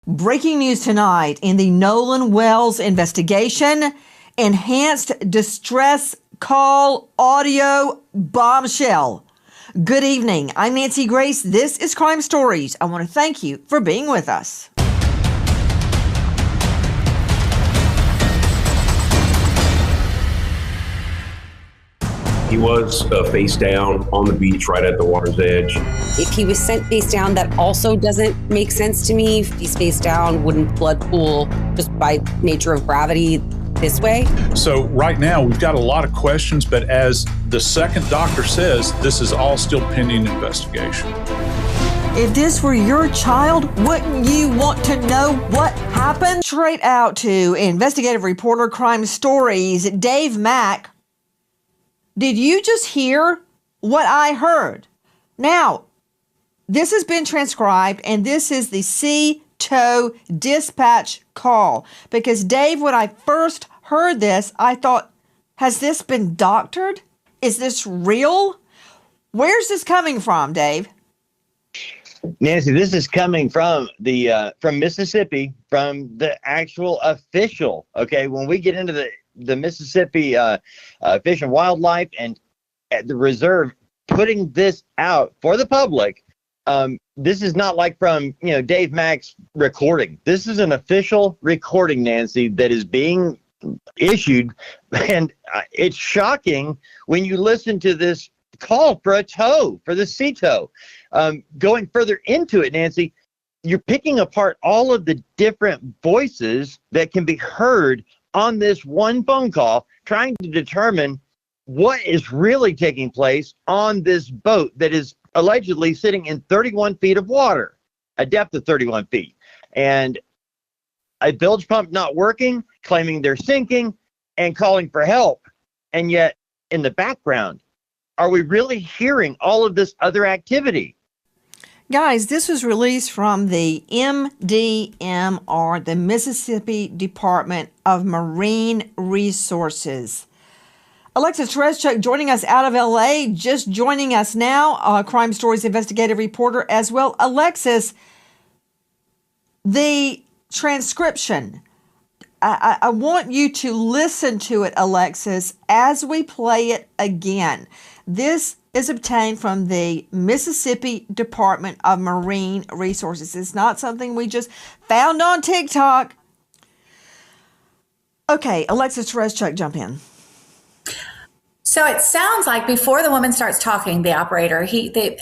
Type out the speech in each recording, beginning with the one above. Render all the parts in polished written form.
Breaking news tonight in the Nolan Wells investigation. Enhanced distress call audio bombshell. Good evening. I'm Nancy Grace. This is Crime Stories. I want to thank you for being with us. He was face down on the beach right at the water's edge. If he was sent face down, that also doesn't make sense to me. If he's face down, wouldn't blood pool just by nature of gravity this way? So right now we've got a lot of questions, but as the second doctor says, this is all still pending investigation. If this were your child, wouldn't you want to know what happened? Straight out to investigative reporter Crime Stories, Dave Mack. Did you just hear what I heard? Now, this has been transcribed, and this is the CTO dispatch call. Because, Dave, when I first heard this, I thought, has this been doctored? Is this real? Where's this coming from, Dave? Nancy, this is coming from from Mississippi, from the actual official. Okay, when we get into the Mississippi Fish and Wildlife and at the reserve putting this out for the public, this is not like from Dave Mack's recording. This is an official recording, Nancy, that is being issued, and it's shocking when you listen to this call for a tow, for the CTO. Going further into it, Nancy, you're picking apart all of the different voices that can be heard on this one phone call, trying to determine what is really taking place on this boat that is allegedly sitting in 31 feet of water, a depth of 31 feet. And a bilge pump not working, claiming they're sinking, and calling for help. And yet, in the background, are we really hearing all of this other activity? Guys, this was released from the MDMR, the Mississippi Department of Marine Resources. Alexis Tereszczuk joining us out of LA, just joining us now, Crime Stories investigative reporter as well. Alexis, the transcription, I want you to listen to it, Alexis, as we play it again. This is obtained from the Mississippi Department of Marine Resources. It's not something we just found on TikTok. Okay, Alexis Tereszczuk, jump in. So it sounds like before the woman starts talking, the operator,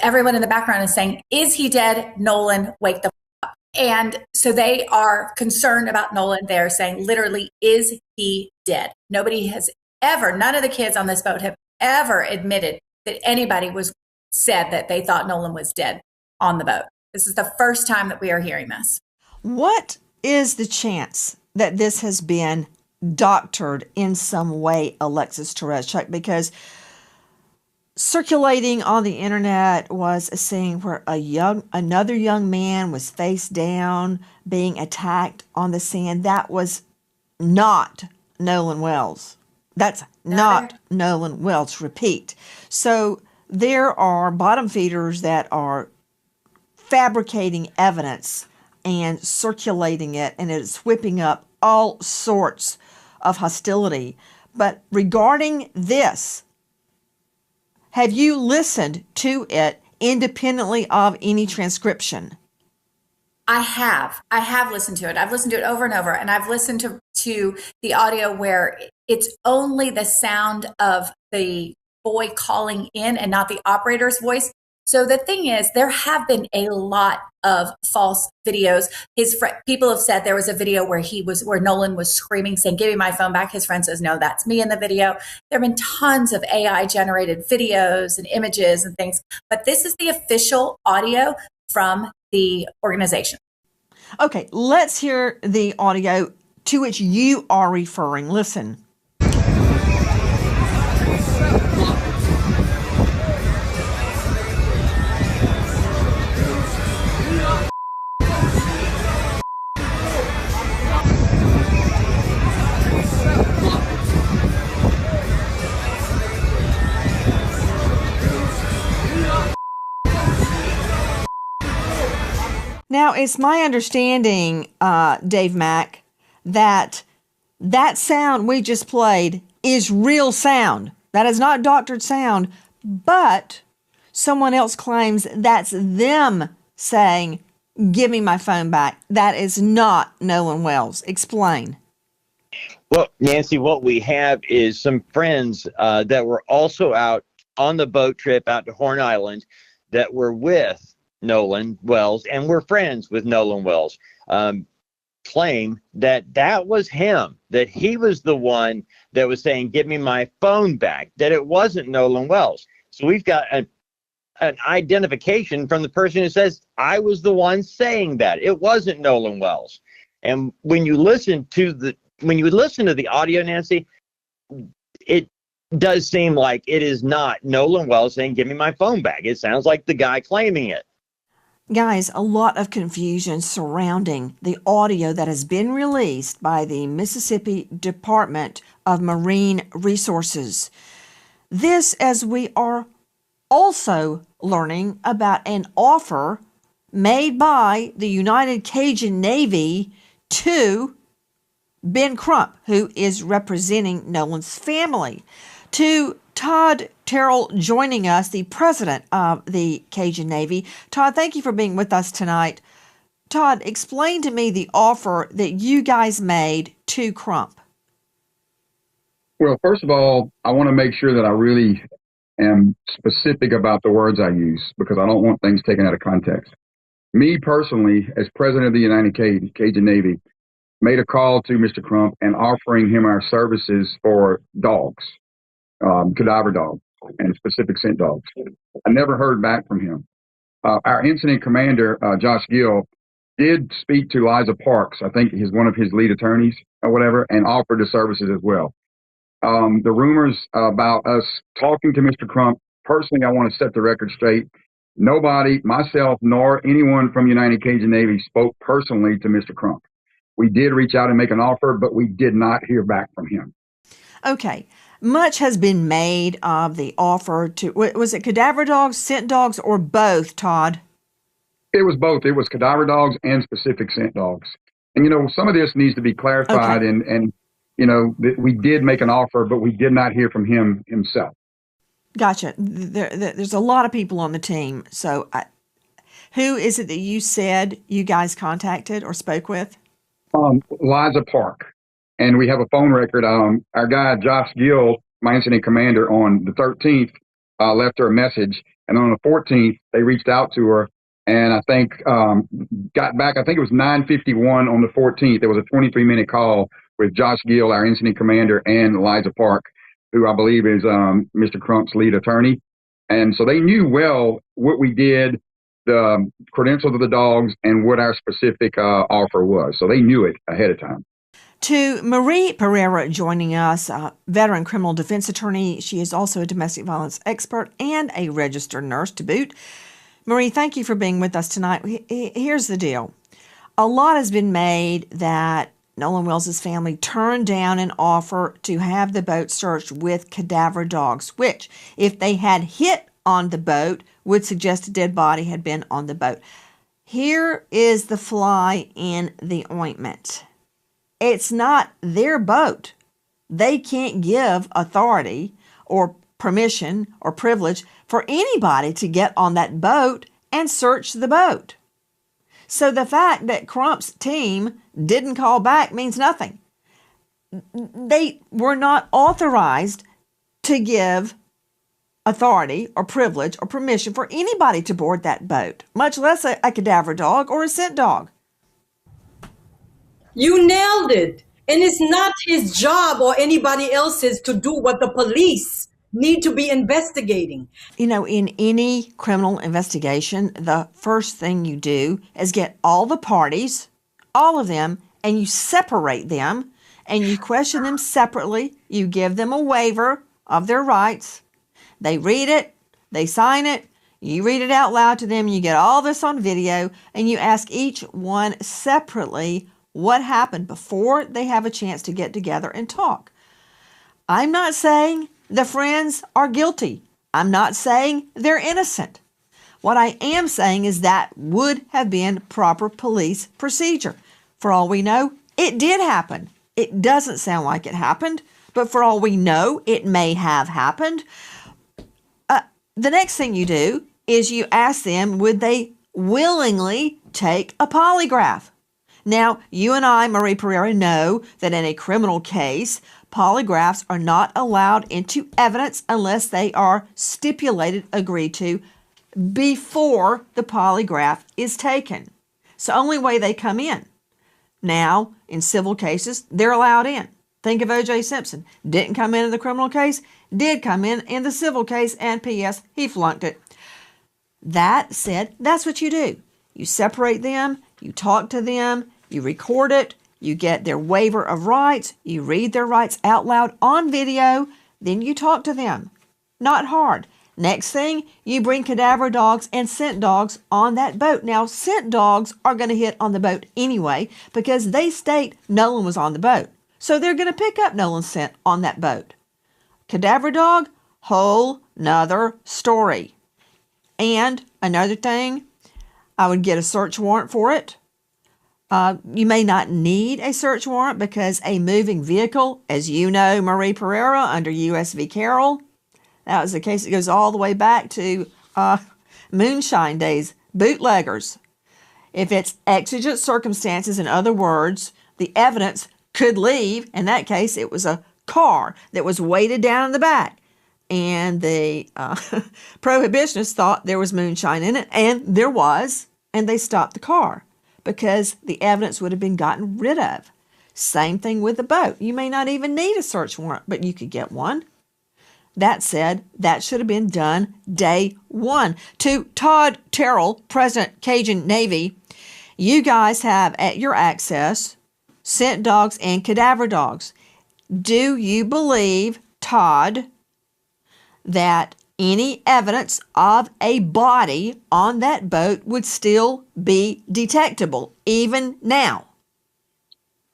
everyone in the background is saying, "Is he dead? Nolan, wake the up." And so they are concerned about Nolan. They're saying, literally, is he dead? Nobody has ever, none of the kids on this boat have ever admitted that anybody said that they thought Nolan was dead on the boat. This is the first time that we are hearing this. What is the chance that this has been doctored in some way, Alexis Tereszczuk? Because circulating on the internet was a scene where another young man was face down being attacked on the sand. That was not Nolan Wells. That's not Nolan Wells. Repeat. So there are bottom feeders that are fabricating evidence and circulating it, and it's whipping up all sorts of hostility. But regarding this, have you listened to it independently of any transcription? I have listened to it. I've listened to it over and over, and I've listened to the audio where it's only the sound of the boy calling in and not the operator's voice. So the thing is, there have been a lot of false videos. People have said there was a video where Nolan was screaming, saying, "Give me my phone back." His friend says, "No, that's me in the video." There have been tons of AI generated videos and images and things, but this is the official audio from the organization. Okay, let's hear the audio to which you are referring. Listen. Now, it's my understanding, Dave Mack, that sound we just played is real sound. That is not doctored sound, but someone else claims that's them saying, "Give me my phone back." That is not Nolan Wells. Explain. Well, Nancy, what we have is some friends that were also out on the boat trip out to Horn Island that were with Nolan Wells and were friends with Nolan Wells. Claim that was him, that he was the one that was saying, "Give me my phone back," that it wasn't Nolan Wells. So we've got an identification from the person who says, "I was the one saying that. It wasn't Nolan Wells." And when you listen to the audio, Nancy, it does seem like it is not Nolan Wells saying, "Give me my phone back." It sounds like the guy claiming it. Guys, a lot of confusion surrounding the audio that has been released by the Mississippi Department of Marine Resources. This, as we are also learning about an offer made by the United Cajun Navy to Ben Crump, who is representing Nolan's family, to Todd Terrell joining us, the president of the Cajun Navy. Todd, thank you for being with us tonight. Todd, explain to me the offer that you guys made to Crump. Well, first of all, I want to make sure that I really am specific about the words I use because I don't want things taken out of context. Me personally, as president of the United Cajun Navy, made a call to Mr. Crump and offering him our services for dogs. Cadaver dogs and specific scent dogs. I never heard back from him. Our incident commander, Josh Gill, did speak to Liza Parks, I think he's one of his lead attorneys or whatever, and offered the services as well. The rumors about us talking to Mr. Crump, personally, I want to set the record straight. Nobody, myself, nor anyone from United Cajun Navy spoke personally to Mr. Crump. We did reach out and make an offer, but we did not hear back from him. Okay. Much has been made of the offer to, was it cadaver dogs, scent dogs, or both, Todd? It was both. It was cadaver dogs and specific scent dogs. And, some of this needs to be clarified. Okay. And we did make an offer, but we did not hear from him himself. Gotcha. There's a lot of people on the team. So who is it that you said you guys contacted or spoke with? Liza Park. And we have a phone record. Our guy, Josh Gill, my incident commander, on the 13th, left her a message. And on the 14th, they reached out to her and I think got back. I think it was 9:51 on the 14th. There was a 23-minute call with Josh Gill, our incident commander, and Liza Park, who I believe is Mr. Crump's lead attorney. And so they knew well what we did, the credentials of the dogs, and what our specific offer was. So they knew it ahead of time. To Marie Pereira joining us, veteran criminal defense attorney. She is also a domestic violence expert and a registered nurse to boot. Marie, thank you for being with us tonight. Here's the deal. A lot has been made that Nolan Wells' family turned down an offer to have the boat searched with cadaver dogs, which, if they had hit on the boat, would suggest a dead body had been on the boat. Here is the fly in the ointment. It's not their boat. They can't give authority or permission or privilege for anybody to get on that boat and search the boat. So the fact that Crump's team didn't call back means nothing. They were not authorized to give authority or privilege or permission for anybody to board that boat, much less a cadaver dog or a scent dog. You nailed it. And it's not his job or anybody else's to do what the police need to be investigating. In any criminal investigation, the first thing you do is get all the parties, all of them, and you separate them, and you question them separately. You give them a waiver of their rights. They read it, they sign it, you read it out loud to them, you get all this on video, and you ask each one separately what happened before they have a chance to get together and talk. I'm not saying the friends are guilty. I'm not saying they're innocent. What I am saying is that would have been proper police procedure. For all we know, it did happen. It doesn't sound like it happened, but for all we know, it may have happened. The next thing you do is you ask them, would they willingly take a polygraph? Now, you and I, Marie Pereira, know that in a criminal case, polygraphs are not allowed into evidence unless they are stipulated, agreed to, before the polygraph is taken. It's the only way they come in. Now, in civil cases, they're allowed in. Think of O.J. Simpson. Didn't come in the criminal case, did come in the civil case, and P.S., he flunked it. That said, that's what you do. You separate them, you talk to them, you record it, you get their waiver of rights, you read their rights out loud on video, then you talk to them. Not hard. Next thing, you bring cadaver dogs and scent dogs on that boat. Now, scent dogs are going to hit on the boat anyway because they state Nolan was on the boat. So they're going to pick up Nolan's scent on that boat. Cadaver dog, whole nother story. And another thing, I would get a search warrant for it. You may not need a search warrant because a moving vehicle, as you know, Marie Pereira, under U.S. v. Carroll, that was the case that goes all the way back to moonshine days, bootleggers. If it's exigent circumstances, in other words, the evidence could leave. In that case, it was a car that was weighted down in the back. And the prohibitionists thought there was moonshine in it, and there was, and they stopped the car because the evidence would have been gotten rid of. Same thing with the boat. You may not even need a search warrant, but you could get one. That said, that should have been done day one. To Todd Terrell, President Cajun Navy, you guys have at your access scent dogs and cadaver dogs. Do you believe, Todd, that any evidence of a body on that boat would still be detectable, even now?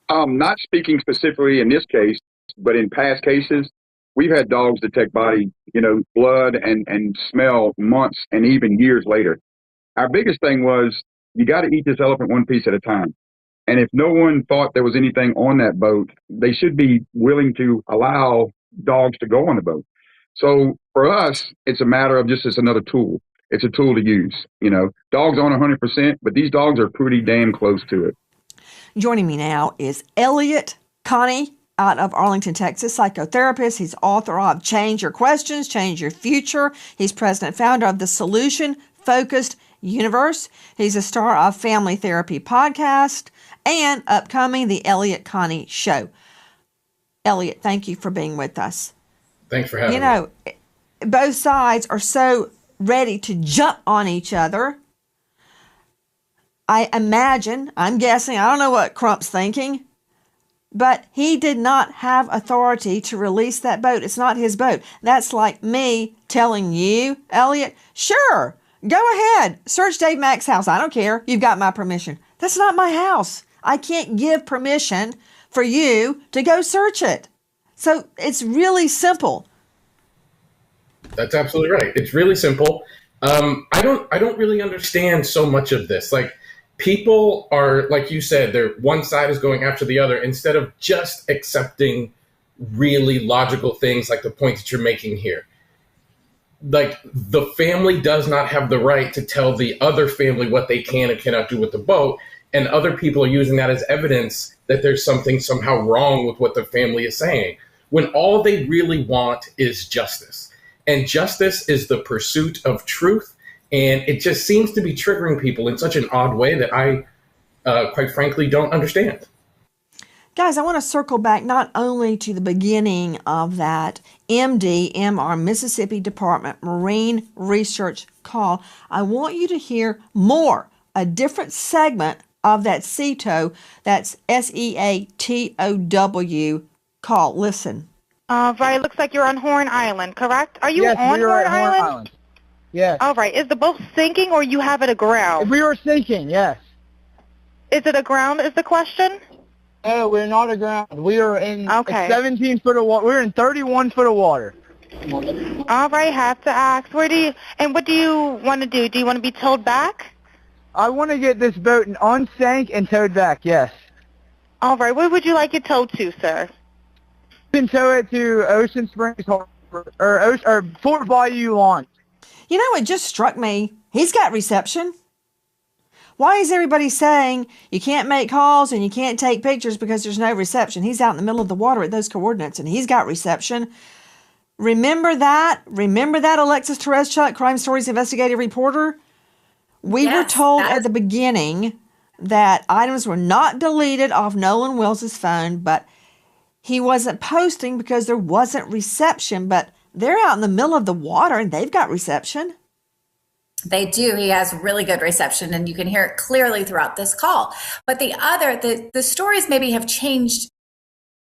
Not speaking specifically in this case, but in past cases, we've had dogs detect body, blood and smell months and even years later. Our biggest thing was you got to eat this elephant one piece at a time. And if no one thought there was anything on that boat, they should be willing to allow dogs to go on the boat. So for us, it's a matter of just it's another tool. It's a tool to use. Dogs aren't 100%, but these dogs are pretty damn close to it. Joining me now is Elliot Connie out of Arlington, Texas, psychotherapist. He's author of Change Your Questions, Change Your Future. He's president and founder of the Solution Focused Universe. He's a star of Family Therapy Podcast and upcoming The Elliot Connie Show. Elliot, thank you for being with us. Thanks for having me. Both sides are so ready to jump on each other. I imagine, I'm guessing, I don't know what Crump's thinking, but he did not have authority to release that boat. It's not his boat. That's like me telling you, Elliot, sure, go ahead, search Dave Mack's house. I don't care. You've got my permission. That's not my house. I can't give permission for you to go search it. So it's really simple. That's absolutely right. It's really simple. I don't really understand so much of this. Like, people are, like you said, they're one side is going after the other instead of just accepting really logical things like the point that you're making here. Like, the family does not have the right to tell the other family what they can and cannot do with the boat, and other people are using that as evidence that there's something somehow wrong with what the family is saying, when all they really want is justice. And justice is the pursuit of truth. And it just seems to be triggering people in such an odd way that I, quite frankly, don't understand. Guys, I want to circle back not only to the beginning of that MR, Mississippi Department Marine Research call. I want you to hear more, a different segment of that SEATOW, that's SEATOW call. Listen. Right, it looks like you're on Horn Island, correct? Are you yes, on we are Horn at Island? Horn Island. Yes. All right. Is the boat sinking or you have it aground? We were sinking, yes. Is it aground is the question? No, we're not aground. We are in 17 foot of water. We're in 31 foot of water. All right, have to ask. What do you want to do? Do you want to be towed back? I want to get this boat unsank and towed back, yes. All right, where would you like it towed to, sir? You can tow it to Ocean Springs Harbor, or Fort Bayou Launch. You know, it just struck me. He's got reception. Why is everybody saying you can't make calls and you can't take pictures because there's no reception? He's out in the middle of the water at those coordinates and he's got reception. Remember that? Remember that, Alexis Tereszchuk, Crime Stories investigative reporter? We were told at the beginning that items were not deleted off Nolan Wells' phone, but he wasn't posting because there wasn't reception. But they're out in the middle of the water and they've got reception. They do. He has really good reception, and you can hear it clearly throughout this call. But the stories maybe have changed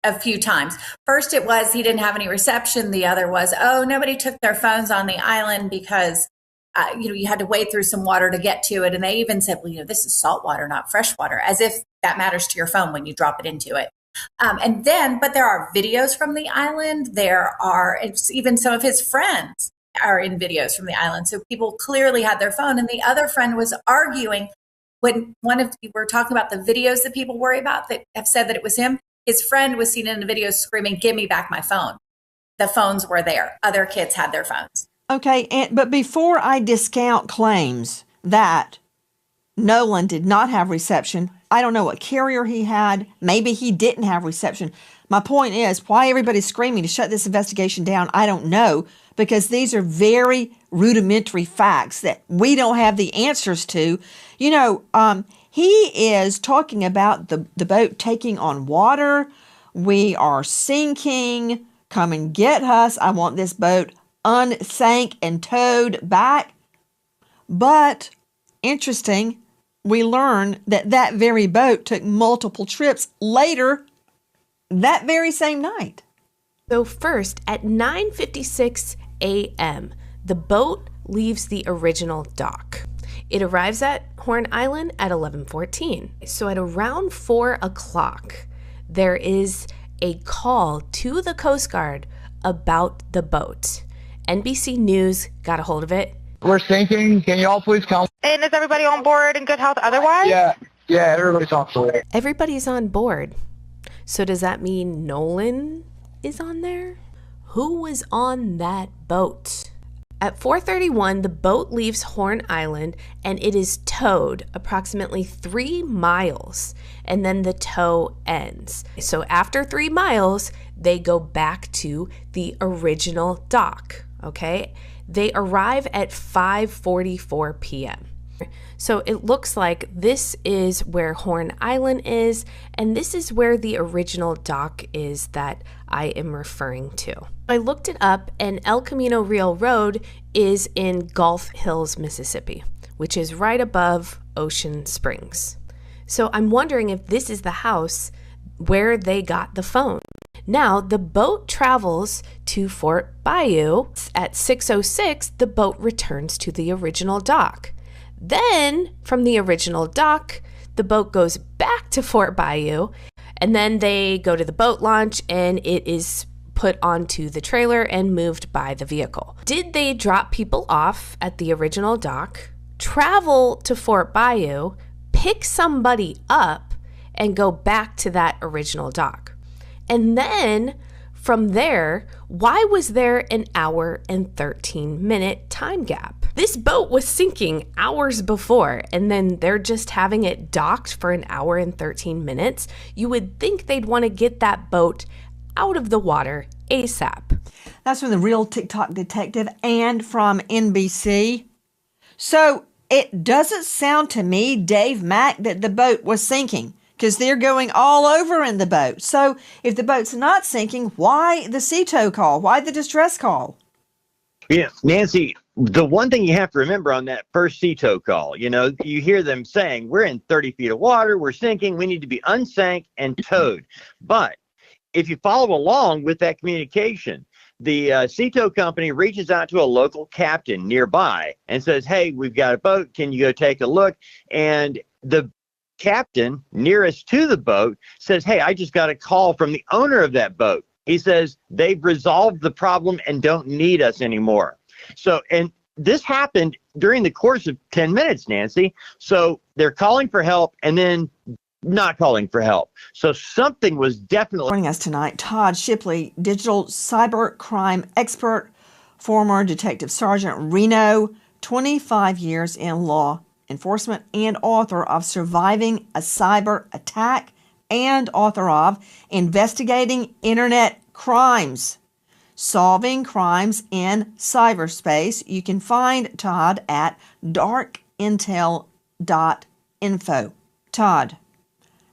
a few times. First, it was he didn't have any reception. The other was, oh, nobody took their phones on the island because you had to wade through some water to get to it. And they even said, well, this is salt water, not fresh water, as if that matters to your phone when you drop it into it. But there are videos from the island. There are even some of his friends are in videos from the island. So people clearly had their phone. And the other friend was arguing when we're talking about the videos that people worry about that have said that it was him. His friend was seen in the video screaming, give me back my phone. The phones were there. Other kids had their phones. Okay, but before I discount claims that Nolan did not have reception, I don't know what carrier he had. Maybe he didn't have reception. My point is, why everybody's screaming to shut this investigation down, I don't know, because these are very rudimentary facts that we don't have the answers to. He is talking about the boat taking on water. We are sinking. Come and get us. I want this boat unsank and towed back. But interesting, we learn that very boat took multiple trips later that very same night. So first, at 9:56 a.m., the boat leaves the original dock. It arrives at Horn Island at 11:14. So at around 4 o'clock, there is a call to the Coast Guard about the boat. NBC News got a hold of it. We're sinking. Can you all please come? And is everybody on board in good health otherwise? Yeah, everybody's on board. Everybody's on board. So does that mean Nolan is on there? Who was on that boat? At 4:31, the boat leaves Horn Island and it is towed approximately 3 miles, and then the tow ends. So after 3 miles, they go back to the original dock, okay? They arrive at 5:44 p.m. So it looks like this is where Horn Island is, and this is where the original dock is that I am referring to. I looked it up, and El Camino Real Road is in Gulf Hills, Mississippi, which is right above Ocean Springs. So I'm wondering if this is the house where they got the phone. Now, the boat travels to Fort Bayou. At 6:06, the boat returns to the original dock. Then, from the original dock, the boat goes back to Fort Bayou, and then they go to the boat launch, and it is put onto the trailer and moved by the vehicle. Did they drop people off at the original dock, travel to Fort Bayou, pick somebody up, and go back to that original dock? And then from there, why was there an hour and 13-minute time gap? This boat was sinking hours before, and then they're just having it docked for an hour and 13 minutes. You would think they'd want to get that boat out of the water ASAP. That's from the Real TikTok Detective and from NBC. So it doesn't sound to me, Dave Mack, that the boat was sinking, because they're going all over in the boat. So if the boat's not sinking, why the sea tow call? Why the distress call? Yeah, Nancy, the one thing you have to remember on that first sea tow call, you hear them saying, we're in 30 feet of water, we're sinking, we need to be unsank and towed. But if you follow along with that communication, the sea tow company reaches out to a local captain nearby and says, hey, we've got a boat, can you go take a look? And the captain nearest to the boat says, hey, I just got a call from the owner of that boat. He says they've resolved the problem and don't need us anymore. So, and this happened during the course of 10 minutes, Nancy. So they're calling for help and then not calling for help. So something was definitely. Joining us tonight, Todd Shipley, digital cyber crime expert, former Detective Sergeant Reno, 25 years in law enforcement, and author of Surviving a Cyber Attack and author of Investigating Internet Crimes, Solving Crimes in Cyberspace. You can find Todd at darkintel.info. Todd,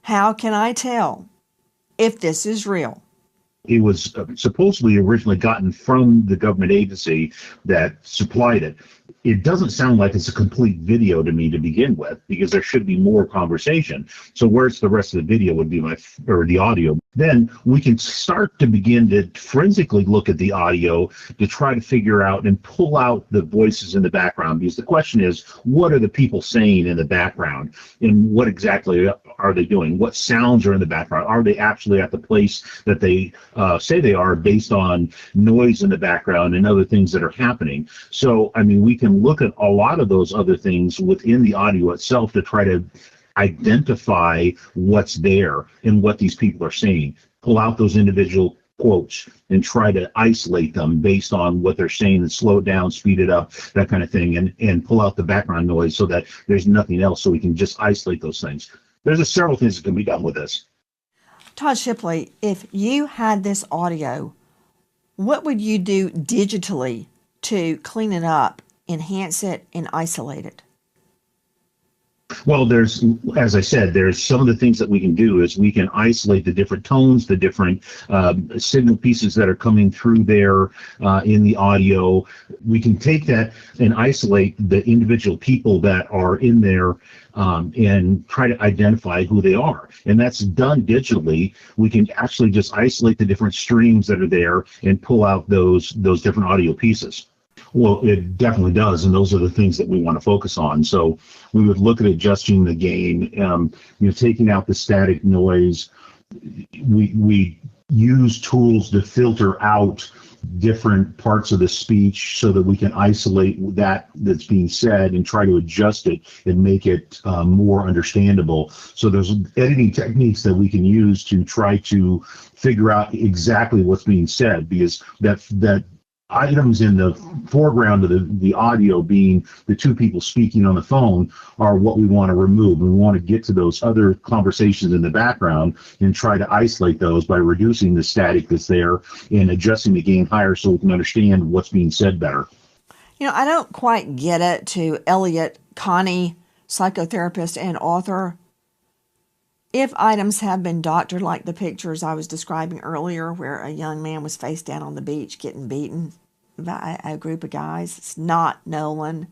how can I tell if this is real? It was supposedly originally gotten from the government agency that supplied it. It doesn't sound like it's a complete video to me to begin with, because there should be more conversation. So where's the rest of the video would be the audio. Then we can start to begin to forensically look at the audio to try to figure out and pull out the voices in the background, because the question is, what are the people saying in the background, and what exactly are they doing? What sounds are in the background? Are they actually at the place that they say they are, based on noise in the background and other things that are happening? So, I mean, we can look at a lot of those other things within the audio itself to try to identify what's there and what these people are saying. Pull out those individual quotes and try to isolate them based on what they're saying, and slow it down, speed it up, that kind of thing, and pull out the background noise so that there's nothing else, so we can just isolate those things. There's several things that can be done with this. Todd Shipley, if you had this audio, what would you do digitally to clean it up, enhance it, and isolate it? Well, there's, as I said, there's some of the things that we can do is we can isolate the different tones, the different signal pieces that are coming through there in the audio. We can take that and isolate the individual people that are in there and try to identify who they are. And that's done digitally. We can actually just isolate the different streams that are there and pull out those different audio pieces. Well, it definitely does, and those are the things that we want to focus on. So we would look at adjusting the gain, taking out the static noise. We use tools to filter out different parts of the speech so that we can isolate that's being said and try to adjust it and make it more understandable. So there's editing techniques that we can use to try to figure out exactly what's being said, because that items in the foreground of the audio, being the two people speaking on the phone, are what we want to remove. We want to get to those other conversations in the background and try to isolate those by reducing the static that's there and adjusting the gain higher so we can understand what's being said better. I don't quite get it. To Elliot Connie, psychotherapist and author, if items have been doctored, like the pictures I was describing earlier where a young man was face down on the beach getting beaten by a group of guys, it's not Nolan.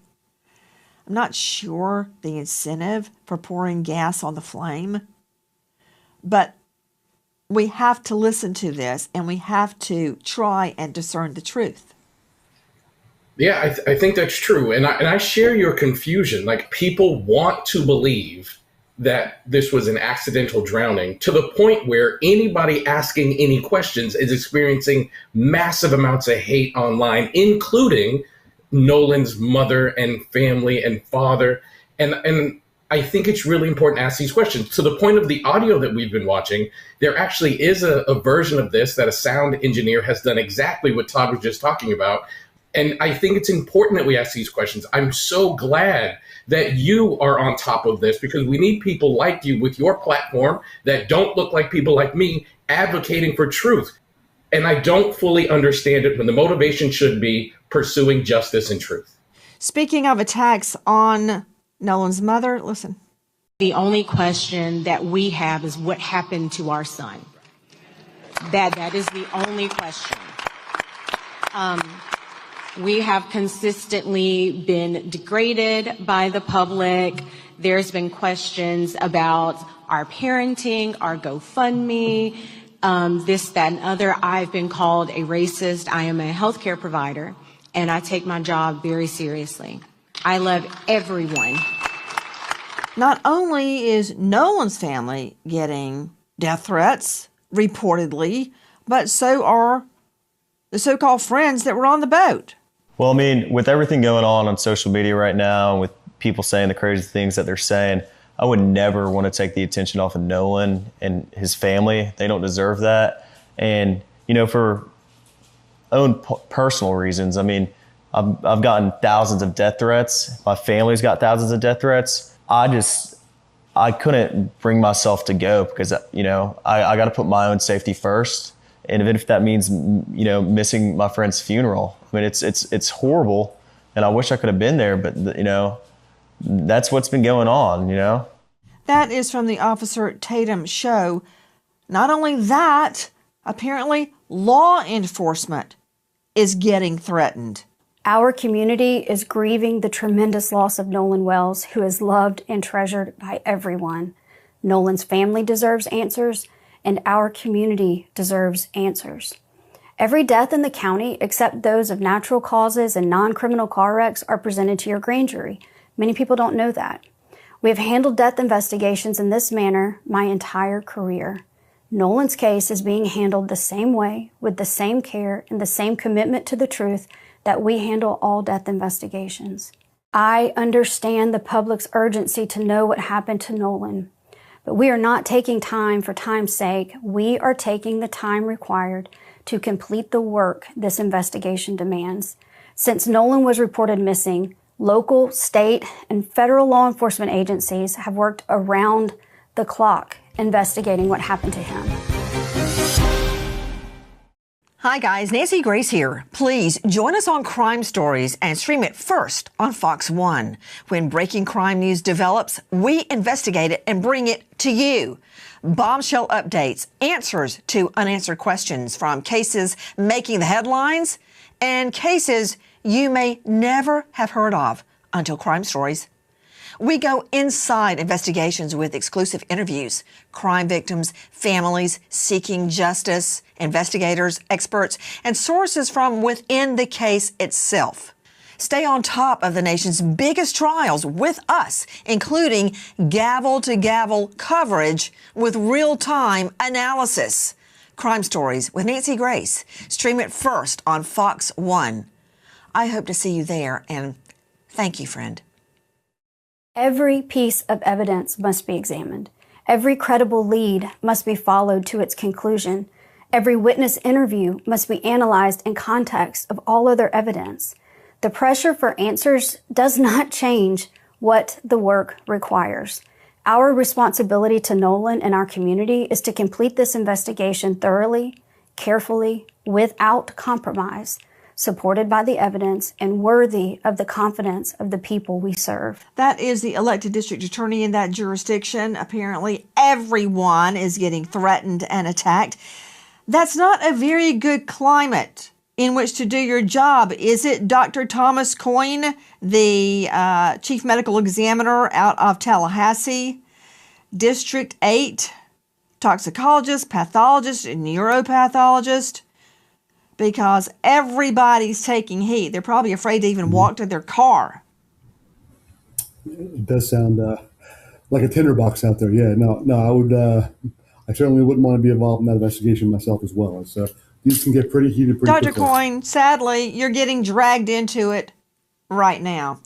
I'm not sure the incentive for pouring gas on the flame, but we have to listen to this and we have to try and discern the truth. Yeah, I think that's true. And I share your confusion. Like, people want to believe that this was an accidental drowning, to the point where anybody asking any questions is experiencing massive amounts of hate online, including Nolan's mother and family and father. And I think it's really important to ask these questions. To the point of the audio that we've been watching, there actually is a version of this that a sound engineer has done exactly what Todd was just talking about. And I think it's important that we ask these questions. I'm so glad that you are on top of this, because we need people like you with your platform that don't look like people like me advocating for truth. And I don't fully understand it when the motivation should be pursuing justice and truth. Speaking of attacks on Nolan's mother, listen. The only question that we have is what happened to our son. That is the only question. We have consistently been degraded by the public. There's been questions about our parenting, our GoFundMe, this, that, and other. I've been called a racist. I am a healthcare provider, and I take my job very seriously. I love everyone. Not only is Nolan's family getting death threats, reportedly, but so are the so-called friends that were on the boat. Well, I mean, with everything going on social media right now, and with people saying the crazy things that they're saying, I would never want to take the attention off of Nolan and his family. They don't deserve that. And, for own personal reasons, I mean, I've gotten thousands of death threats. My family's got thousands of death threats. I couldn't bring myself to go because, I got to put my own safety first. And even if that means, missing my friend's funeral, I mean, it's horrible, and I wish I could have been there, but that's what's been going on, That is from the Officer Tatum show. Not only that, apparently law enforcement is getting threatened. Our community is grieving the tremendous loss of Nolan Wells, who is loved and treasured by everyone. Nolan's family deserves answers, and our community deserves answers. Every death in the county, except those of natural causes and non-criminal car wrecks, are presented to your grand jury. Many people don't know that. We have handled death investigations in this manner my entire career. Nolan's case is being handled the same way, with the same care and the same commitment to the truth that we handle all death investigations. I understand the public's urgency to know what happened to Nolan, but we are not taking time for time's sake. We are taking the time required to complete the work this investigation demands. Since Nolan was reported missing, local, state, and federal law enforcement agencies have worked around the clock investigating what happened to him. Hi guys, Nancy Grace here. Please join us on Crime Stories and stream it first on Fox 1. When breaking crime news develops, we investigate it and bring it to you. Bombshell updates, answers to unanswered questions from cases making the headlines and cases you may never have heard of until Crime Stories. We go inside investigations with exclusive interviews, crime victims, families seeking justice, investigators, experts, and sources from within the case itself. Stay on top of the nation's biggest trials with us, including gavel-to-gavel coverage with real-time analysis. Crime Stories with Nancy Grace. Stream it first on Fox 1. I hope to see you there, and thank you, friend. Every piece of evidence must be examined. Every credible lead must be followed to its conclusion. Every witness interview must be analyzed in context of all other evidence. The pressure for answers does not change what the work requires. Our responsibility to Nolan and our community is to complete this investigation thoroughly, carefully, without compromise, supported by the evidence and worthy of the confidence of the people we serve. That is the elected district attorney in that jurisdiction. Apparently, everyone is getting threatened and attacked. That's not a very good climate in which to do your job, is it? Dr. Thomas Coyne, the chief medical examiner out of Tallahassee, District 8, toxicologist, pathologist, and neuropathologist, because everybody's taking heat. They're probably afraid to even walk to their car. It does sound like a tinderbox out there. Yeah, no, I would, I certainly wouldn't want to be involved in that investigation myself as well. It's, these can get pretty heated pretty Dr. quickly. Coyne, sadly, you're getting dragged into it right now.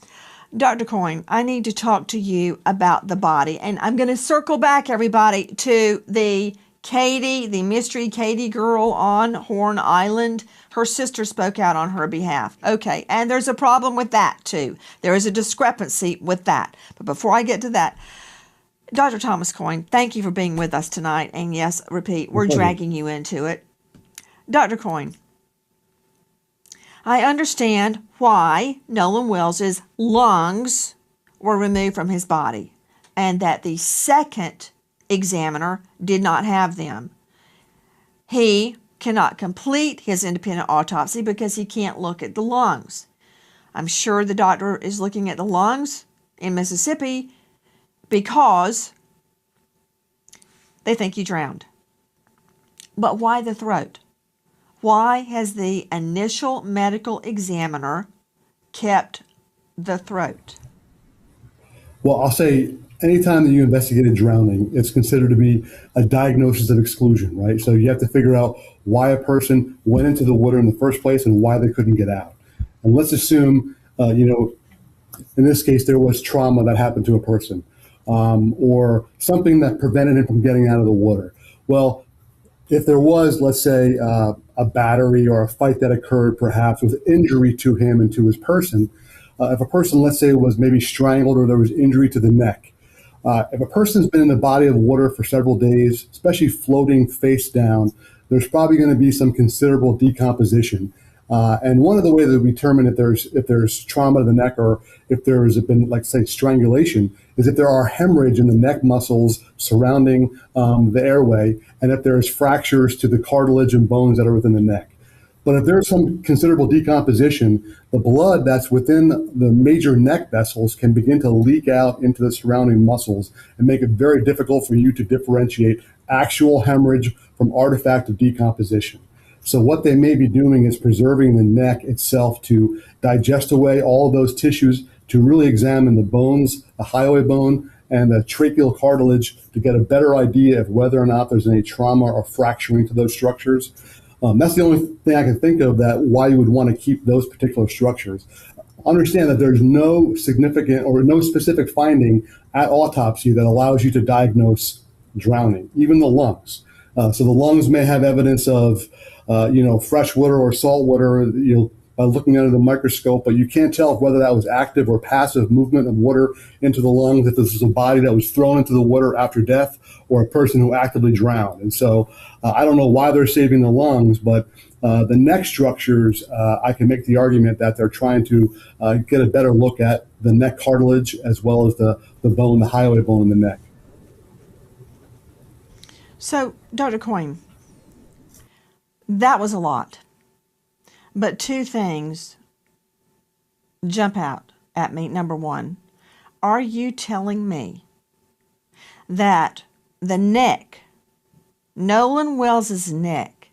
Dr. Coyne, I need to talk to you about the body, and I'm going to circle back, everybody, to the Katie, the mystery Katie girl on Horn Island. Her sister spoke out on her behalf. Okay, and there's a problem with that too. There is a discrepancy with that. But before I get to that, Dr. Thomas Coyne, thank you for being with us tonight. And yes, repeat, we're dragging you into it. Dr. Coyne, I understand why Nolan Wells's lungs were removed from his body and that the second examiner did not have them. He cannot complete his independent autopsy because he can't look at the lungs. I'm sure the doctor is looking at the lungs in Mississippi because they think he drowned. But why the throat? Why has the initial medical examiner kept the throat? Well, I'll say anytime that you investigate a drowning, it's considered to be a diagnosis of exclusion, right? So you have to figure out why a person went into the water in the first place and why they couldn't get out. And let's assume, in this case, there was trauma that happened to a person, or something that prevented him from getting out of the water. Well, if there was, let's say, a battery or a fight that occurred, perhaps with injury to him and to his person, if a person, let's say, was maybe strangled or there was injury to the neck, if a person's been in the body of water for several days, especially floating face down, there's probably going to be some considerable decomposition. And one of the ways that we determine if there's trauma to the neck or if there's been, like, say, strangulation, is if there are hemorrhage in the neck muscles surrounding the airway, and if there's fractures to the cartilage and bones that are within the neck. But if there's some considerable decomposition, the blood that's within the major neck vessels can begin to leak out into the surrounding muscles and make it very difficult for you to differentiate actual hemorrhage from artifact of decomposition. So what they may be doing is preserving the neck itself to digest away all of those tissues, to really examine the bones, the hyoid bone, and the tracheal cartilage to get a better idea of whether or not there's any trauma or fracturing to those structures. That's the only thing I can think of that why you would want to keep those particular structures. Understand that there's no significant or no specific finding at autopsy that allows you to diagnose drowning, even the lungs. So the lungs may have evidence of, fresh water or salt water, by looking under the microscope, but you can't tell whether that was active or passive movement of water into the lungs, if this is a body that was thrown into the water after death or a person who actively drowned. And so I don't know why they're saving the lungs, but the neck structures, I can make the argument that they're trying to get a better look at the neck cartilage as well as the bone, the hyoid bone in the neck. So, Dr. Coyne, that was a lot. But two things jump out at me. Number one, are you telling me that the neck, Nolan Wells's neck,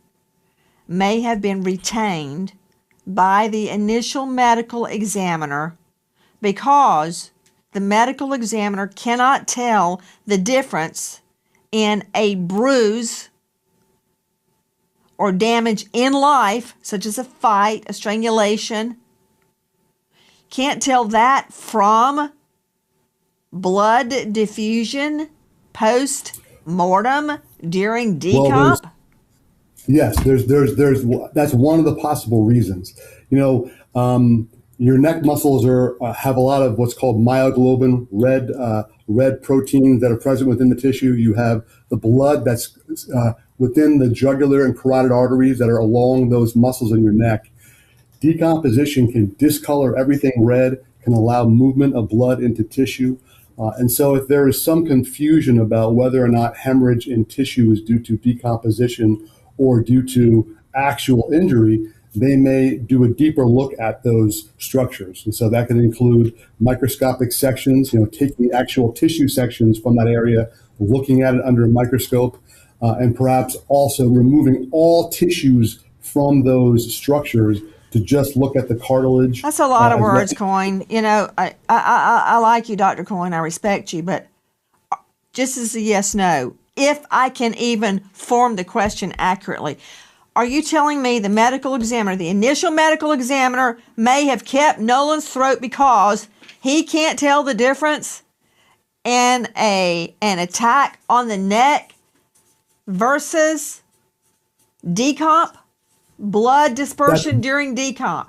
may have been retained by the initial medical examiner because the medical examiner cannot tell the difference in a bruise or damage in life, such as a fight, a strangulation, can't tell that from blood diffusion post-mortem during decomp? Well, yes, there's that's one of the possible reasons. Your neck muscles have a lot of what's called myoglobin, red proteins that are present within the tissue. You have the blood that's within the jugular and carotid arteries that are along those muscles in your neck. Decomposition can discolor everything red, can allow movement of blood into tissue. And so if there is some confusion about whether or not hemorrhage in tissue is due to decomposition or due to actual injury, they may do a deeper look at those structures. And so that can include microscopic sections, taking actual tissue sections from that area, looking at it under a microscope, and perhaps also removing all tissues from those structures to just look at the cartilage. That's a lot of words, Coyne. I like you, Dr. Coyne. I respect you, but just as a yes, no, if I can even form the question accurately, are you telling me the medical examiner, the initial medical examiner, may have kept Nolan's throat because he can't tell the difference in an attack on the neck versus decomp, blood dispersion during decomp?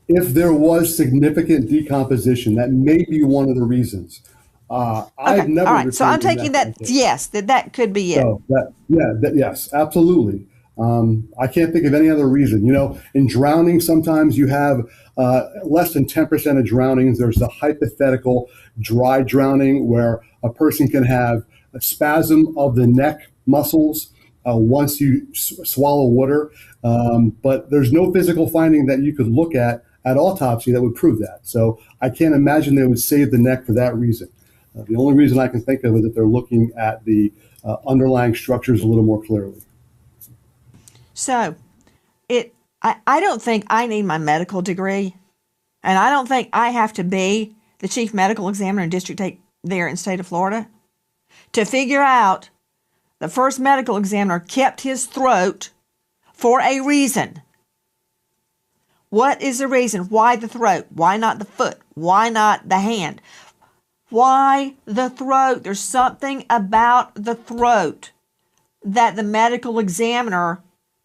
If there was significant decomposition, that may be one of the reasons. I've never. All right, so I'm taking that, yes, that could be it. So yes, absolutely. I can't think of any other reason. In drowning, sometimes you have less than 10% of drownings. There's the hypothetical dry drowning where a person can have a spasm of the neck muscles once you swallow water. But there's no physical finding that you could look at autopsy that would prove that. So I can't imagine they would save the neck for that reason. The only reason I can think of is that they're looking at the underlying structures a little more clearly. So, I don't think I need my medical degree, and I don't think I have to be the chief medical examiner in District 8 there in state of Florida, to figure out the first medical examiner kept his throat for a reason. What is the reason? Why the throat? Why not the foot? Why not the hand? Why the throat? There's something about the throat that the medical examiner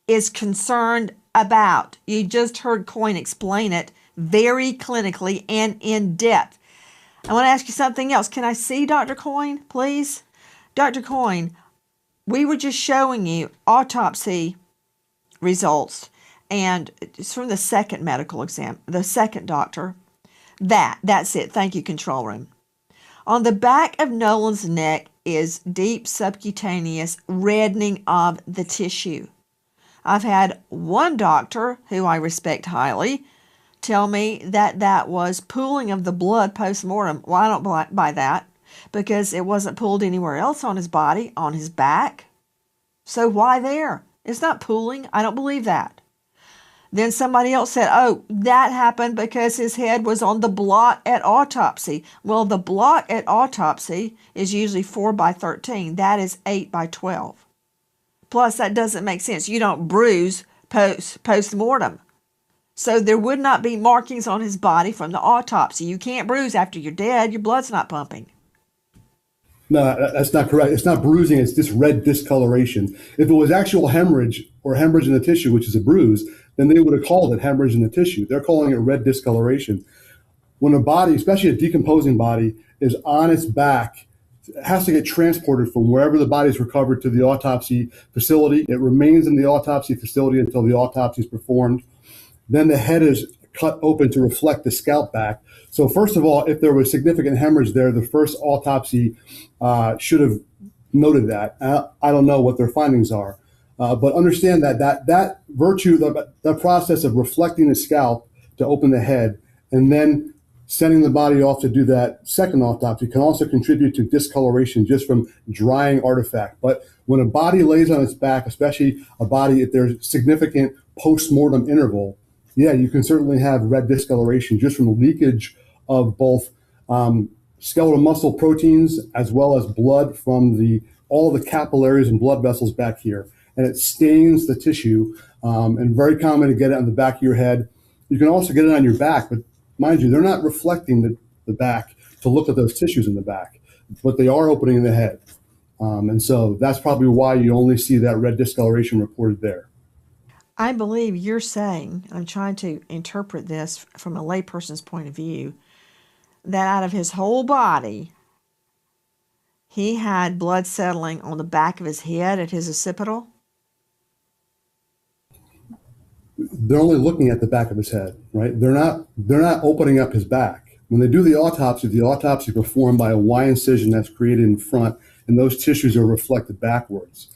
is concerned about. You just heard Coyne explain it very clinically and in depth. I want to ask you something else. Can I see Dr. Coyne, please? Dr. Coyne, we were just showing you autopsy results, and it's from the second medical exam, the second doctor. That's it. Thank you, control room. On the back of Nolan's neck is deep subcutaneous reddening of the tissue. I've had one doctor, who I respect highly, tell me that that was pooling of the blood post-mortem. Well, I don't buy that, because it wasn't pooled anywhere else on his body, on his back. So why there? It's not pooling. I don't believe that. Then somebody else said, oh, that happened because his head was on the block at autopsy. Well, the block at autopsy is usually 4 by 13. That is 8 by 12. Plus, that doesn't make sense. You don't bruise post-mortem. So there would not be markings on his body from the autopsy. You can't bruise after you're dead. Your blood's not pumping. No, that's not correct. It's not bruising. It's this red discoloration. If it was actual hemorrhage or hemorrhage in the tissue, which is a bruise, then they would have called it hemorrhage in the tissue. They're calling it red discoloration. When a body, especially a decomposing body, is on its back, it has to get transported from wherever the body is recovered to the autopsy facility. It remains in the autopsy facility until the autopsy is performed. Then the head is cut open to reflect the scalp back. So first of all, if there was significant hemorrhage there, the first autopsy should have noted that. I don't know what their findings are, but understand that virtue, the process of reflecting the scalp to open the head and then sending the body off to do that second autopsy can also contribute to discoloration just from drying artifact. But when a body lays on its back, especially a body, if there's significant post-mortem interval, yeah, you can certainly have red discoloration just from leakage of both skeletal muscle proteins as well as blood from all the capillaries and blood vessels back here. And it stains the tissue, and very common to get it on the back of your head. You can also get it on your back, but mind you, they're not reflecting the back to look at those tissues in the back, but they are opening the head. And so that's probably why you only see that red discoloration reported there. I believe you're saying, I'm trying to interpret this from a layperson's point of view, that out of his whole body, he had blood settling on the back of his head at his occipital? They're only looking at the back of his head, right? They're not opening up his back. When they do the autopsy is performed by a Y incision that's created in front, and those tissues are reflected backwards.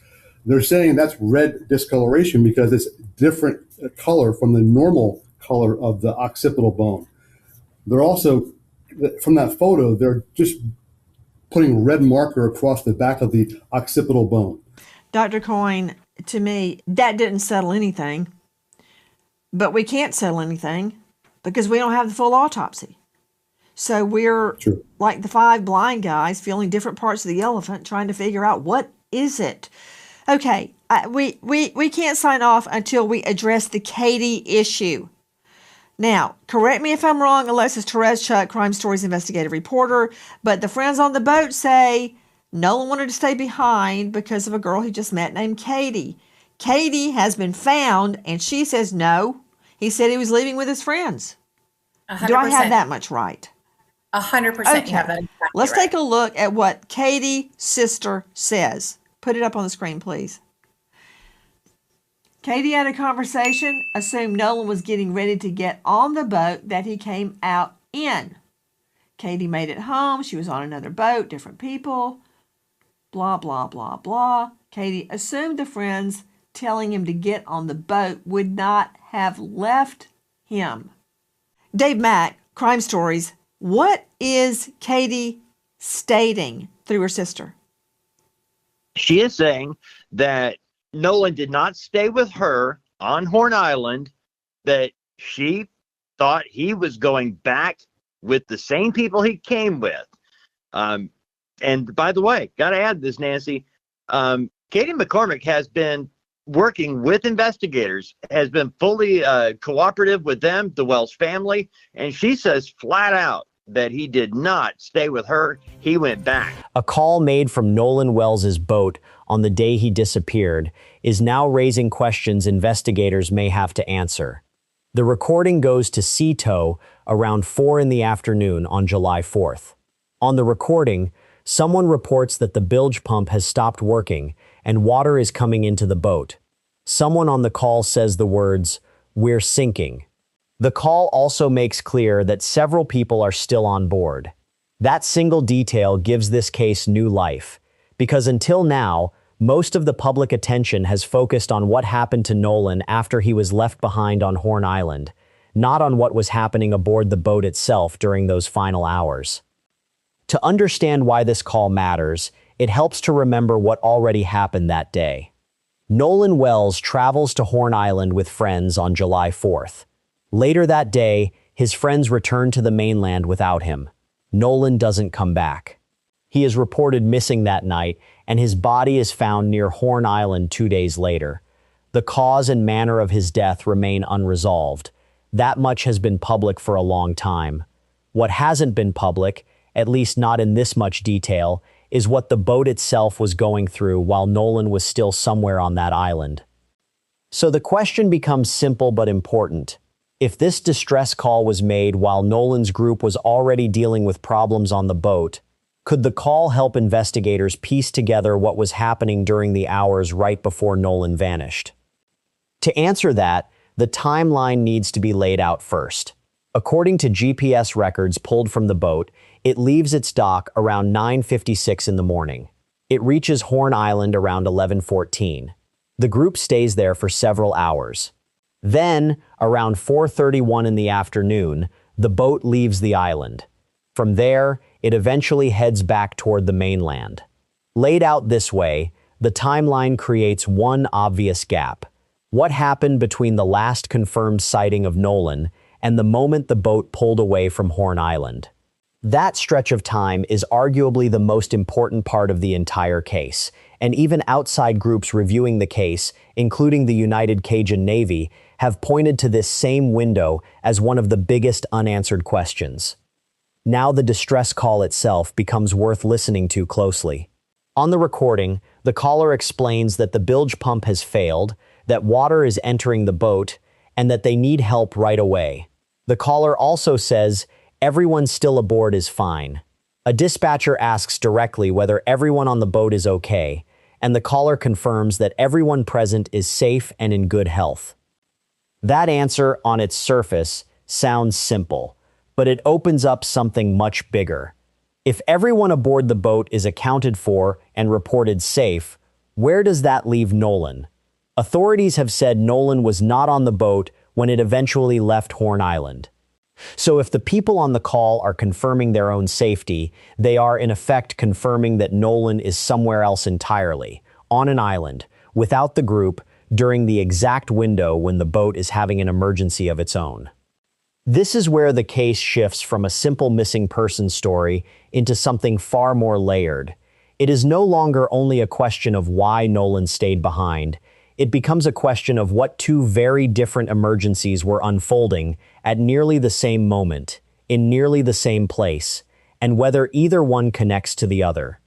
They're saying that's red discoloration because it's different color from the normal color of the occipital bone. They're also, from that photo, they're just putting red marker across the back of the occipital bone. Dr. Coyne, to me, that didn't settle anything. But we can't settle anything because we don't have the full autopsy. So we're like the 5 blind guys feeling different parts of the elephant, trying to figure out what is it. Okay, we can't sign off until we address the Katie issue. Now, correct me if I'm wrong, Alexis Tereszchuk, Crime Stories investigative reporter, but the friends on the boat say Nolan wanted to stay behind because of a girl he just met named Katie. Katie has been found, and she says no. He said he was leaving with his friends. 100%. Do I have that much right? 100%. Okay. You have that exactly Let's right. take a look at what Katie's sister says. Put it up on the screen, please. Katie had a conversation, assumed Nolan was getting ready to get on the boat that he came out in. Katie made it home. She was on another boat, different people. Blah, blah, blah, blah. Katie assumed the friends telling him to get on the boat would not have left him. Dave Mack, Crime Stories, what is Katie stating through her sister? She is saying that Nolan did not stay with her on Horn Island, that she thought he was going back with the same people he came with. And by the way, got to add this, Nancy. Katie McCormick has been working with investigators, has been fully cooperative with them, the Wells family, and she says flat out that he did not stay with her. He went back. A call made from Nolan Wells' boat on the day he disappeared is now raising questions investigators may have to answer. The recording goes to Sea Tow around 4 in the afternoon on July 4th. On the recording, someone reports that the bilge pump has stopped working and water is coming into the boat. Someone on the call says the words, "We're sinking." The call also makes clear that several people are still on board. That single detail gives this case new life, because until now, most of the public attention has focused on what happened to Nolan after he was left behind on Horn Island, not on what was happening aboard the boat itself during those final hours. To understand why this call matters, it helps to remember what already happened that day. Nolan Wells travels to Horn Island with friends on July 4th. Later that day, his friends return to the mainland without him. Nolan doesn't come back. He is reported missing that night, and his body is found near Horn Island 2 days later. The cause and manner of his death remain unresolved. That much has been public for a long time. What hasn't been public, at least not in this much detail, is what the boat itself was going through while Nolan was still somewhere on that island. So the question becomes simple but important. If this distress call was made while Nolan's group was already dealing with problems on the boat, could the call help investigators piece together what was happening during the hours right before Nolan vanished? To answer that, the timeline needs to be laid out first. According to GPS records pulled from the boat, it leaves its dock around 9:56 in the morning. It reaches Horn Island around 11:14. The group stays there for several hours. Then, around 4:31 in the afternoon, the boat leaves the island. From there, it eventually heads back toward the mainland. Laid out this way, the timeline creates one obvious gap. What happened between the last confirmed sighting of Nolan and the moment the boat pulled away from Horn Island? That stretch of time is arguably the most important part of the entire case, and even outside groups reviewing the case, including the United Cajun Navy, have pointed to this same window as one of the biggest unanswered questions. Now the distress call itself becomes worth listening to closely. On the recording, the caller explains that the bilge pump has failed, that water is entering the boat, and that they need help right away. The caller also says, "Everyone still aboard is fine." A dispatcher asks directly whether everyone on the boat is okay, and the caller confirms that everyone present is safe and in good health. That answer, on its surface, sounds simple, but it opens up something much bigger. If everyone aboard the boat is accounted for and reported safe, where does that leave Nolan? Authorities have said Nolan was not on the boat when it eventually left Horn Island. So if the people on the call are confirming their own safety, they are in effect confirming that Nolan is somewhere else entirely, on an island, without the group, during the exact window when the boat is having an emergency of its own. This is where the case shifts from a simple missing person story into something far more layered. It is no longer only a question of why Nolan stayed behind. It becomes a question of what two very different emergencies were unfolding at nearly the same moment, in nearly the same place, and whether either one connects to the other.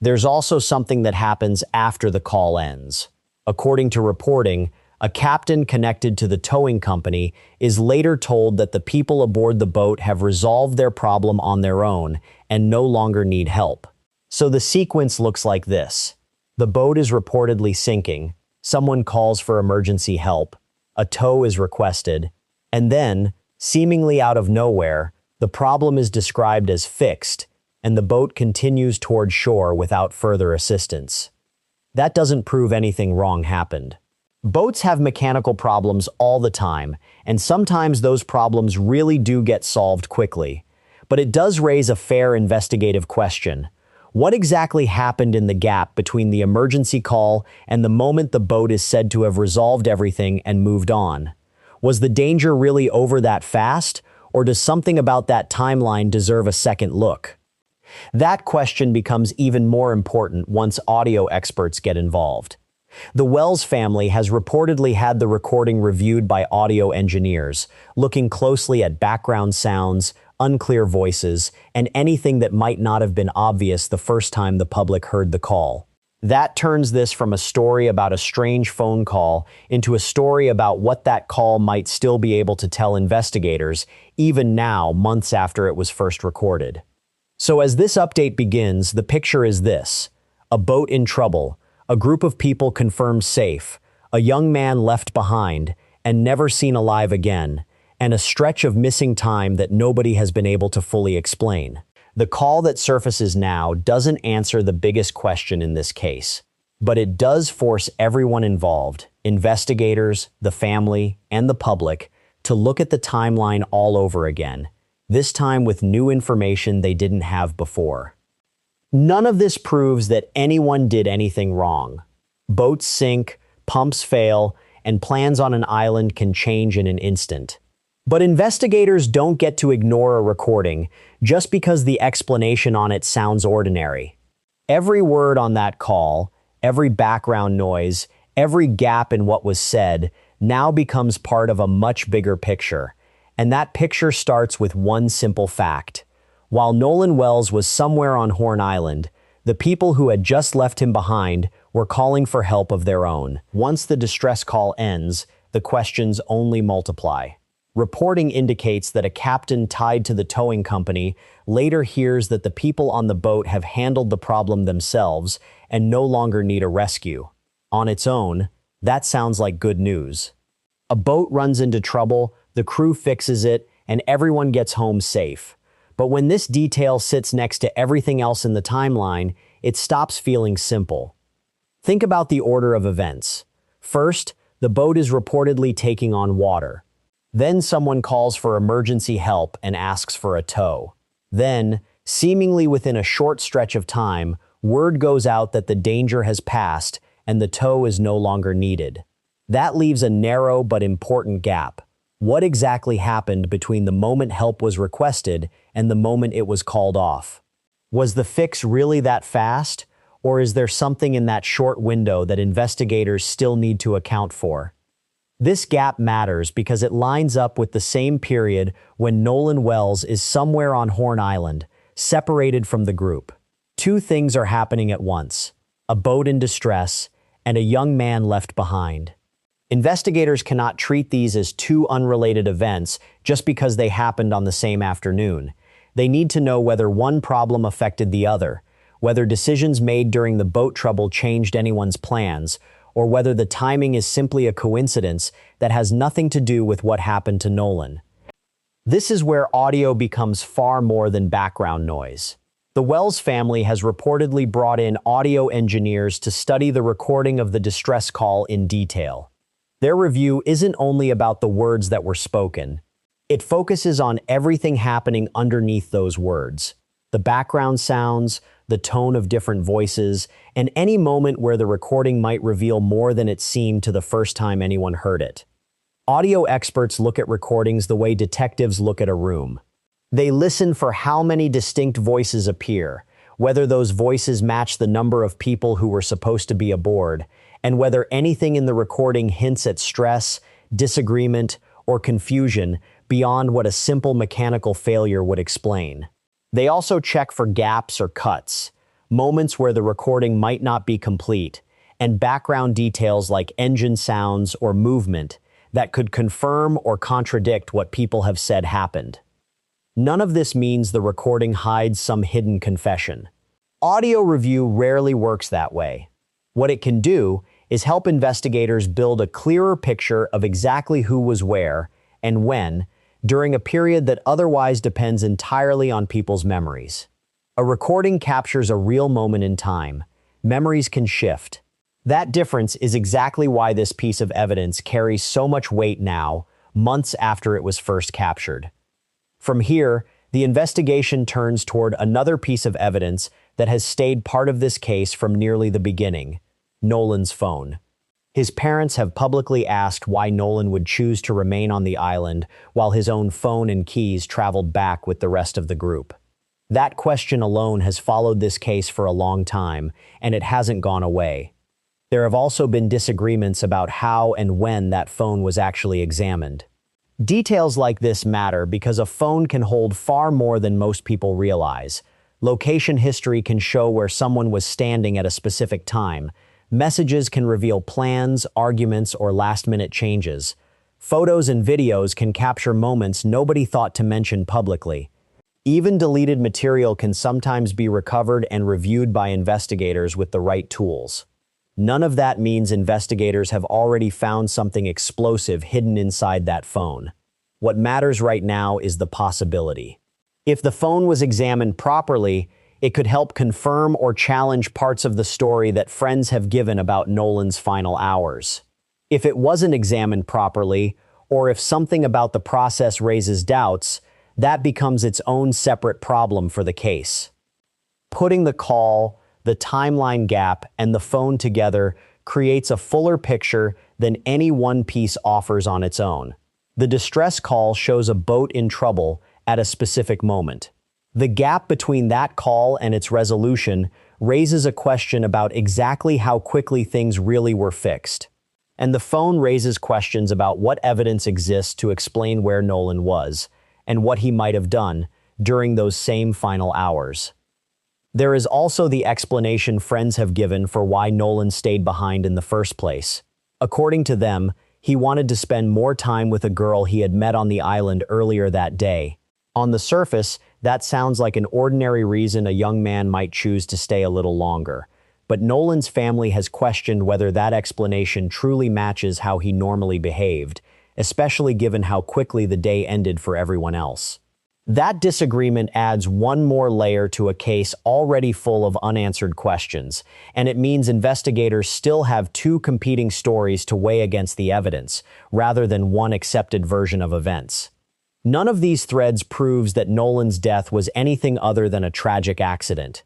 There's also something that happens after the call ends. According to reporting, a captain connected to the towing company is later told that the people aboard the boat have resolved their problem on their own and no longer need help. So the sequence looks like this. The boat is reportedly sinking, someone calls for emergency help, a tow is requested, and then, seemingly out of nowhere, the problem is described as fixed, and the boat continues toward shore without further assistance. That doesn't prove anything wrong happened. Boats have mechanical problems all the time, and sometimes those problems really do get solved quickly. But it does raise a fair investigative question. What exactly happened in the gap between the emergency call and the moment the boat is said to have resolved everything and moved on? Was the danger really over that fast, Or does something about that timeline deserve a second look? That question becomes even more important once audio experts get involved. The Wells family has reportedly had the recording reviewed by audio engineers, looking closely at background sounds, unclear voices, and anything that might not have been obvious the first time the public heard the call. That turns this from a story about a strange phone call into a story about what that call might still be able to tell investigators, even now, months after it was first recorded. So as this update begins, the picture is this: a boat in trouble, a group of people confirmed safe, a young man left behind and never seen alive again, and a stretch of missing time that nobody has been able to fully explain. The call that surfaces now doesn't answer the biggest question in this case, but it does force everyone involved, investigators, the family, and the public, to look at the timeline all over again, this time with new information they didn't have before. None of this proves that anyone did anything wrong. Boats sink, pumps fail, and plans on an island can change in an instant. But investigators don't get to ignore a recording just because the explanation on it sounds ordinary. Every word on that call, every background noise, every gap in what was said now becomes part of a much bigger picture. And that picture starts with one simple fact. While Nolan Wells was somewhere on Horn Island, the people who had just left him behind were calling for help of their own. Once the distress call ends, the questions only multiply. Reporting indicates that a captain tied to the towing company later hears that the people on the boat have handled the problem themselves and no longer need a rescue. On its own, that sounds like good news. A boat runs into trouble, the crew fixes it, and everyone gets home safe. But when this detail sits next to everything else in the timeline, it stops feeling simple. Think about the order of events. First, the boat is reportedly taking on water. Then someone calls for emergency help and asks for a tow. Then, seemingly within a short stretch of time, word goes out that the danger has passed and the tow is no longer needed. That leaves a narrow but important gap. What exactly happened between the moment help was requested and the moment it was called off? Was the fix really that fast, or is there something in that short window that investigators still need to account for? This gap matters because it lines up with the same period when Nolan Wells is somewhere on Horn Island, separated from the group. Two things are happening at once: a boat in distress and a young man left behind. Investigators cannot treat these as two unrelated events just because they happened on the same afternoon. They need to know whether one problem affected the other, whether decisions made during the boat trouble changed anyone's plans, or whether the timing is simply a coincidence that has nothing to do with what happened to Nolan. This is where audio becomes far more than background noise. The Wells family has reportedly brought in audio engineers to study the recording of the distress call in detail. Their review isn't only about the words that were spoken. It focuses on everything happening underneath those words: the background sounds, the tone of different voices, and any moment where the recording might reveal more than it seemed to the first time anyone heard it. Audio experts look at recordings the way detectives look at a room. They listen for how many distinct voices appear, whether those voices match the number of people who were supposed to be aboard, and whether anything in the recording hints at stress, disagreement, or confusion beyond what a simple mechanical failure would explain. They also check for gaps or cuts, moments where the recording might not be complete, and background details like engine sounds or movement that could confirm or contradict what people have said happened. None of this means the recording hides some hidden confession. Audio review rarely works that way. What it can do is help investigators build a clearer picture of exactly who was where and when, during a period that otherwise depends entirely on people's memories. A recording captures a real moment in time. Memories can shift. That difference is exactly why this piece of evidence carries so much weight now, months after it was first captured. From here, the investigation turns toward another piece of evidence that has stayed part of this case from nearly the beginning: Nolan's phone. His parents have publicly asked why Nolan would choose to remain on the island while his own phone and keys traveled back with the rest of the group. That question alone has followed this case for a long time, and it hasn't gone away. There have also been disagreements about how and when that phone was actually examined. Details like this matter because a phone can hold far more than most people realize. Location history can show where someone was standing at a specific time. Messages can reveal plans, arguments, or last-minute changes. Photos and videos can capture moments nobody thought to mention publicly. Even deleted material can sometimes be recovered and reviewed by investigators with the right tools. None of that means investigators have already found something explosive hidden inside that phone. What matters right now is the possibility. If the phone was examined properly, it could help confirm or challenge parts of the story that friends have given about Nolan's final hours. If it wasn't examined properly, or if something about the process raises doubts, that becomes its own separate problem for the case. Putting the call, the timeline gap, and the phone together creates a fuller picture than any one piece offers on its own. The distress call shows a boat in trouble at a specific moment. The gap between that call and its resolution raises a question about exactly how quickly things really were fixed. And the phone raises questions about what evidence exists to explain where Nolan was and what he might have done during those same final hours. There is also the explanation friends have given for why Nolan stayed behind in the first place. According to them, he wanted to spend more time with a girl he had met on the island earlier that day. On the surface, that sounds like an ordinary reason a young man might choose to stay a little longer. But Nolan's family has questioned whether that explanation truly matches how he normally behaved, especially given how quickly the day ended for everyone else. That disagreement adds one more layer to a case already full of unanswered questions, and it means investigators still have two competing stories to weigh against the evidence, rather than one accepted version of events. None of these threads proves that Nolan's death was anything other than a tragic accident.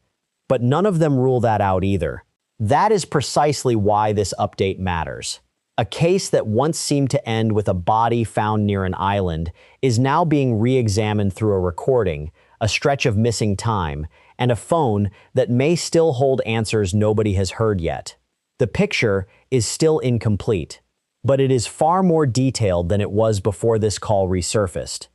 But none of them rule that out either. That is precisely why this update matters. A case that once seemed to end with a body found near an island is now being re-examined through a recording, a stretch of missing time, and a phone that may still hold answers nobody has heard yet. The picture is still incomplete, but it is far more detailed than it was before this call resurfaced.